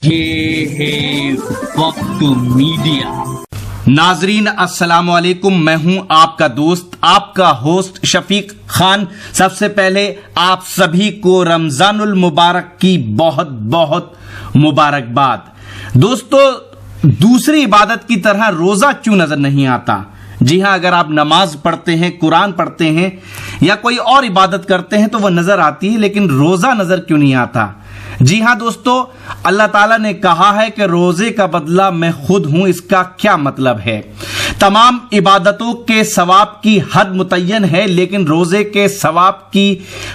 یہ ہے وقت میڈیا۔ ناظرین السلام علیکم، میں ہوں آپ کا دوست، آپ کا ہوسٹ شفیق خان۔ سب سے پہلے آپ سبھی کو رمضان المبارک کی بہت بہت مبارکباد۔ دوستو، دوسری عبادت کی طرح روزہ کیوں نظر نہیں آتا؟ جی ہاں، اگر آپ نماز پڑھتے ہیں، قرآن پڑھتے ہیں یا کوئی اور عبادت کرتے ہیں تو وہ نظر آتی ہے، لیکن روزہ نظر کیوں نہیں آتا؟ جی ہاں دوستو، اللہ تعالیٰ نے کہا ہے کہ روزے کا بدلہ میں خود ہوں۔ اس کا کیا مطلب ہے؟ تمام عبادتوں کے ثواب کی حد متعین ہے، لیکن روزے کے ثواب کی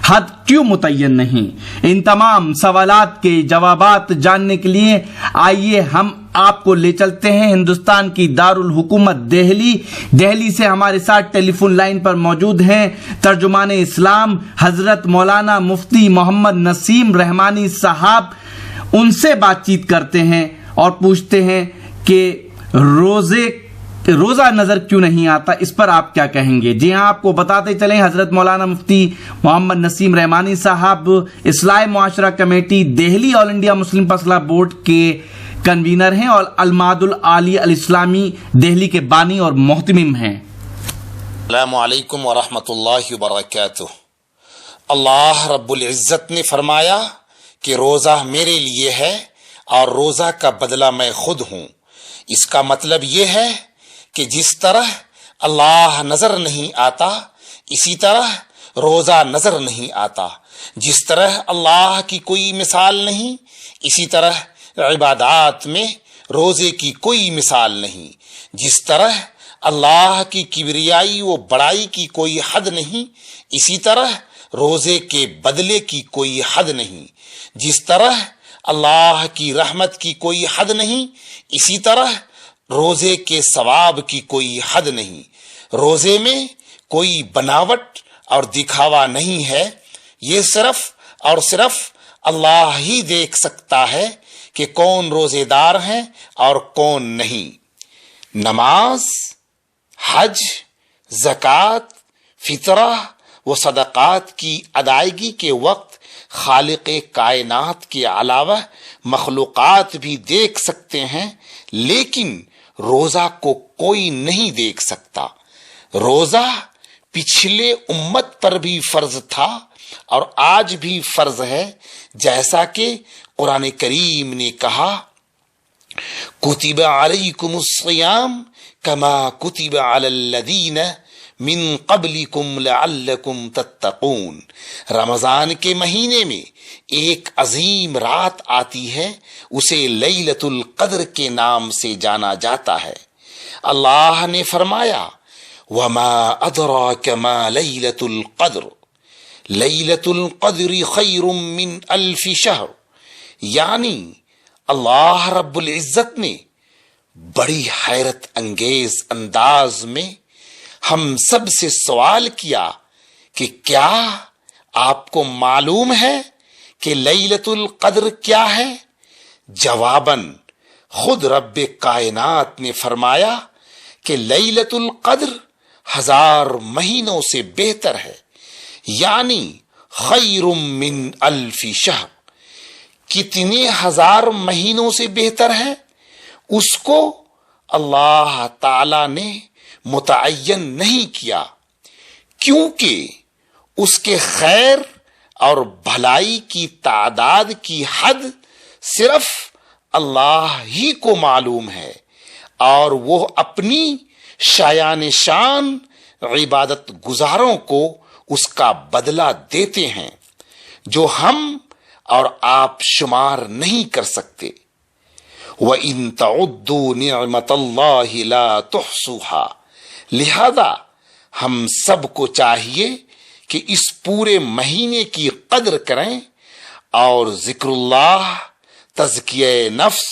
حد کیوں متعین نہیں؟ ان تمام سوالات کے جوابات جاننے کے لیے آئیے ہم آپ کو لے چلتے ہیں ہندوستان کی دارالحکومت دہلی سے ہمارے ساتھ ٹیلی فون لائن پر موجود ہیں ترجمان اسلام حضرت مولانا مفتی محمد نسیم رحمانی صاحب۔ ان سے بات چیت کرتے ہیں اور پوچھتے ہیں کہ روزہ نظر کیوں نہیں آتا، اس پر آپ کیا کہیں گے؟ جی ہاں، آپ کو بتاتے چلیں حضرت مولانا مفتی محمد نسیم رحمانی صاحب اصلاح معاشرہ کمیٹی دہلی آل انڈیا مسلم فضلہ بورڈ کے کنوینر ہیں اور المعہد العالی الاسلامی دہلی کے بانی اور محتمم ہیں۔ السلام علیکم ورحمۃ اللہ وبرکاتہ۔ اللہ رب العزت نے فرمایا کہ روزہ میرے لیے ہے اور روزہ کا بدلہ میں خود ہوں۔ اس کا مطلب یہ ہے کہ جس طرح اللہ نظر نہیں آتا اسی طرح روزہ نظر نہیں آتا، جس طرح اللہ کی کوئی مثال نہیں اسی طرح عبادات میں روزے کی کوئی مثال نہیں، جس طرح اللہ کی کبریائی و بڑائی کی کوئی حد نہیں اسی طرح روزے کے بدلے کی کوئی حد نہیں، جس طرح اللہ کی رحمت کی کوئی حد نہیں اسی طرح روزے کے ثواب کی کوئی حد نہیں۔ روزے میں کوئی بناوٹ اور دکھاوا نہیں ہے، یہ صرف اور صرف اللہ ہی دیکھ سکتا ہے کہ کون روزے دار ہیں اور کون نہیں۔ نماز، حج، زکوٰۃ، فطرہ و صدقات کی ادائیگی کے وقت خالق کائنات کے علاوہ مخلوقات بھی دیکھ سکتے ہیں، لیکن روزہ کو کوئی نہیں دیکھ سکتا۔ روزہ پچھلے امت پر بھی فرض تھا اور آج بھی فرض ہے، جیسا کہ قرآن کریم نے کہا کتب علیکم الصیام کما کتب علی الذین من قبلکم لعلکم تتقون۔ رمضان کے مہینے میں ایک عظیم رات آتی ہے، اسے لیلۃ القدر کے نام سے جانا جاتا ہے۔ اللہ نے فرمایا وما ادراک ما لیلۃ القدر لیلۃ القدر خیر من الف شہر، یعنی اللہ رب العزت نے بڑی حیرت انگیز انداز میں ہم سب سے سوال کیا کہ کیا آپ کو معلوم ہے کہ لیلۃ القدر کیا ہے؟ جواباً خود رب کائنات نے فرمایا کہ لیلۃ القدر 1000 مہینوں سے بہتر ہے، یعنی خیر من الف شہر۔ کتنے 1000 مہینوں سے بہتر ہے؟ اس کو اللہ تعالی نے متعین نہیں کیا، کیونکہ اس کے خیر اور بھلائی کی تعداد کی حد صرف اللہ ہی کو معلوم ہے، اور وہ اپنی شایان شان عبادت گزاروں کو اس کا بدلہ دیتے ہیں جو ہم اور آپ شمار نہیں کر سکتے۔ وَإِن تَعُدُّوا نِعْمَةَ اللَّهِ لَا تُحْصُوهَا، لہذا ہم سب کو چاہیے کہ اس پورے مہینے کی قدر کریں اور ذکر اللہ، تزکیہ نفس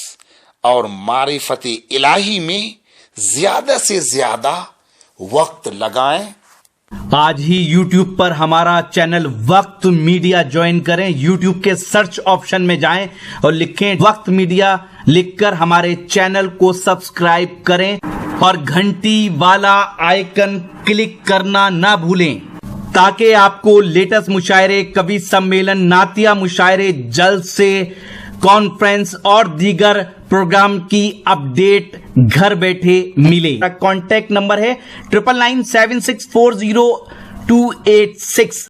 اور معرفت الہی میں زیادہ سے زیادہ وقت لگائیں۔ آج ہی یوٹیوب پر ہمارا چینل وقت میڈیا جوائن کریں، یوٹیوب کے سرچ آپشن میں جائیں اور لکھیں وقت میڈیا، لکھ کر ہمارے چینل کو سبسکرائب کریں اور گھنٹی والا آئیکن کلک کرنا نہ بھولیں تاکہ آپ کو لیٹسٹ مشاعرے، کبھی سمیلن، نعتیہ مشاعرے، جلسے، کانفرنس اور دیگر پروگرام کی اپڈیٹ گھر بیٹھے ملے. کانٹیکٹ نمبر ہے 9997640286.